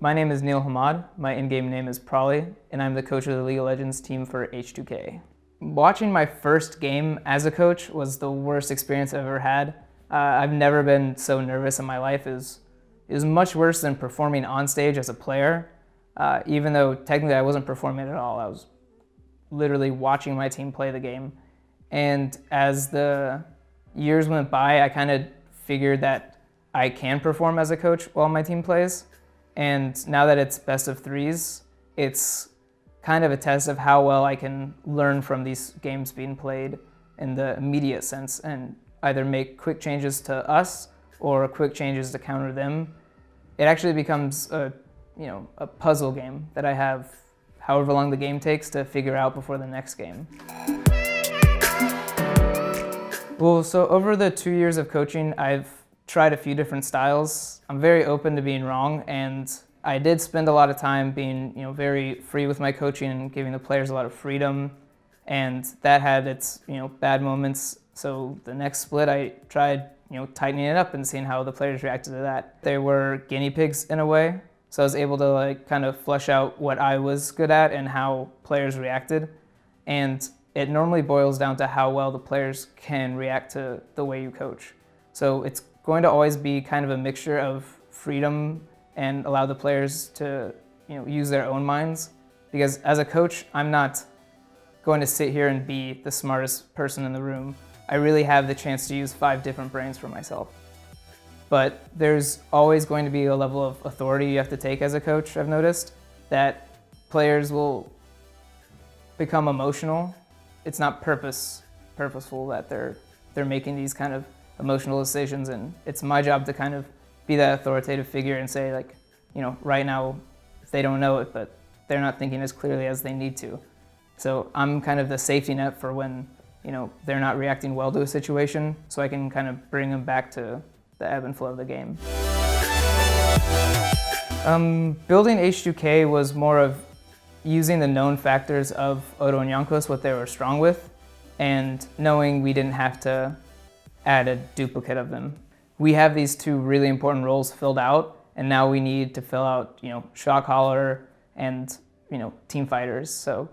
My name is Hammad, my in-game name is Pr0lly, and I'm the coach of the League of Legends team for H2K. Watching my first game as a coach was the worst experience I've ever had. I've never been so nervous in my life. It was much worse than performing on stage as a player, even though technically I wasn't performing at all. I was literally watching my team play the game. And as the years went by, I kind of figured that I can perform as a coach while my team plays. And now that it's best of threes, it's kind of a test of how well I can learn from these games being played in the immediate sense and either make quick changes to us or quick changes to counter them. It actually becomes a puzzle game that I have however long the game takes to figure out before the next game. Well, so over the 2 years of coaching, I've tried a few different styles. I'm very open to being wrong, and I did spend a lot of time being very free with my coaching and giving the players a lot of freedom, and that had its bad moments. So the next split I tried tightening it up and seeing how the players reacted to that. They were guinea pigs in a way, so I was able to kind of flesh out what I was good at and how players reacted. And it normally boils down to how well the players can react to the way you coach. So it's going to always be kind of a mixture of freedom and allow the players to use their own minds. Because as a coach, I'm not going to sit here and be the smartest person in the room. I really have the chance to use 5 different brains for myself. But there's always going to be a level of authority you have to take as a coach, I've noticed, that players will become emotional. It's not purposeful that they're making these kind of emotional decisions, and it's my job to kind of be that authoritative figure and say, right now they don't know it, but they're not thinking as clearly as they need to. So I'm kind of the safety net for when they're not reacting well to a situation, so I can kind of bring them back to the ebb and flow of the game. Building H2K was more of using the known factors of Odo and Yonkos, what they were strong with, and knowing we didn't have to add a duplicate of them. We have these 2 really important roles filled out, and now we need to fill out, shot caller and team fighters. So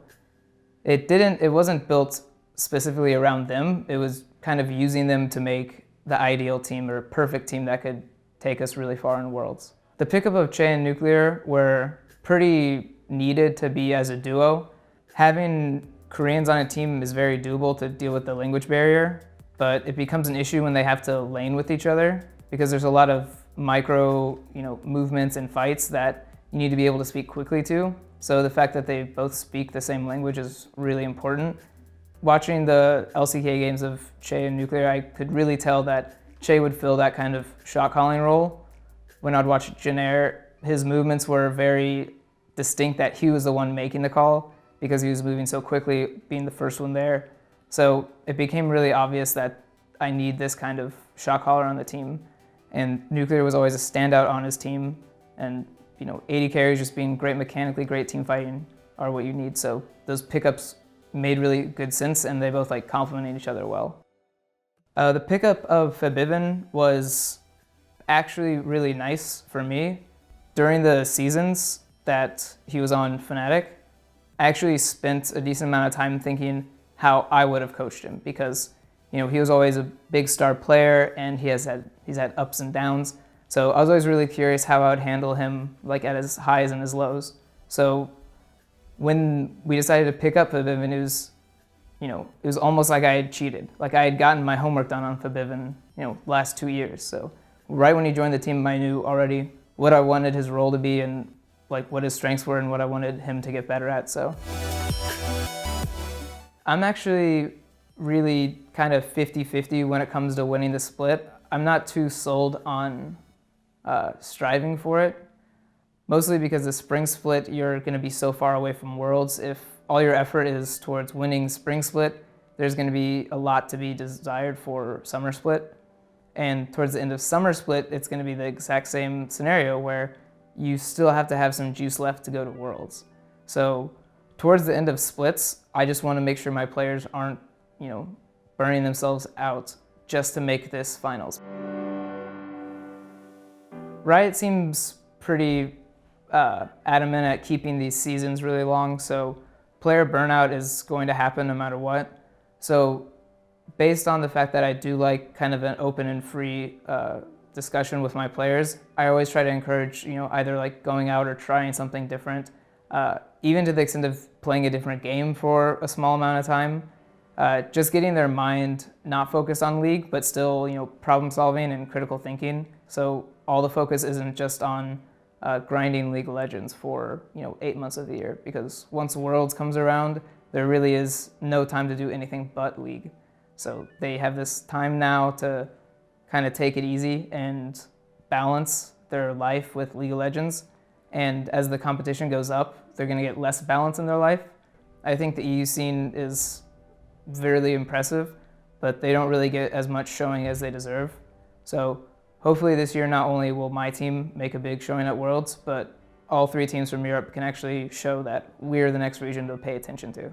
it wasn't built specifically around them. It was kind of using them to make the ideal team or perfect team that could take us really far in Worlds. The pickup of Che and Nuclear were pretty needed to be as a duo. Having Koreans on a team is very doable to deal with the language barrier, but it becomes an issue when they have to lane with each other because there's a lot of micro movements and fights that you need to be able to speak quickly to. So the fact that they both speak the same language is really important. Watching the LCK games of Che and Nuclear, I could really tell that Che would fill that kind of shot calling role. When I'd watch Jenner, his movements were very distinct that he was the one making the call because he was moving so quickly, being the first one there. So it became really obvious that I need this kind of shot caller on the team. And Nuclear was always a standout on his team. And 80 carries, just being great mechanically, great team fighting are what you need. So those pickups made really good sense, and they both complemented each other well. The pickup of Fabivin was actually really nice for me. During the seasons that he was on Fnatic, I actually spent a decent amount of time thinking how I would have coached him because he was always a big star player and he's had ups and downs. So I was always really curious how I would handle him at his highs and his lows. So when we decided to pick up Fabivin, it was almost like I had cheated. Like I had gotten my homework done on Fabivin, last 2 years. So right when he joined the team, I knew already what I wanted his role to be and what his strengths were and what I wanted him to get better at. So I'm actually really kind of 50-50 when it comes to winning the split. I'm not too sold on striving for it, mostly because the spring split, you're going to be so far away from Worlds. If all your effort is towards winning spring split, there's going to be a lot to be desired for summer split. And towards the end of summer split, it's going to be the exact same scenario where you still have to have some juice left to go to Worlds. So towards the end of splits, I just want to make sure my players aren't, burning themselves out just to make this finals. Riot seems pretty adamant at keeping these seasons really long, so player burnout is going to happen no matter what. So based on the fact that I do like kind of an open and free discussion with my players, I always try to encourage, either like going out or trying something different, even to the extent of playing a different game for a small amount of time. Just getting their mind not focused on League, but still, problem solving and critical thinking. So all the focus isn't just on grinding League of Legends for 8 months of the year, because once Worlds comes around, there really is no time to do anything but League. So they have this time now to kind of take it easy and balance their life with League of Legends. And as the competition goes up, they're going to get less balance in their life. I think the EU scene is really impressive, but they don't really get as much showing as they deserve. So hopefully this year, not only will my team make a big showing at Worlds, but all 3 teams from Europe can actually show that we're the next region to pay attention to.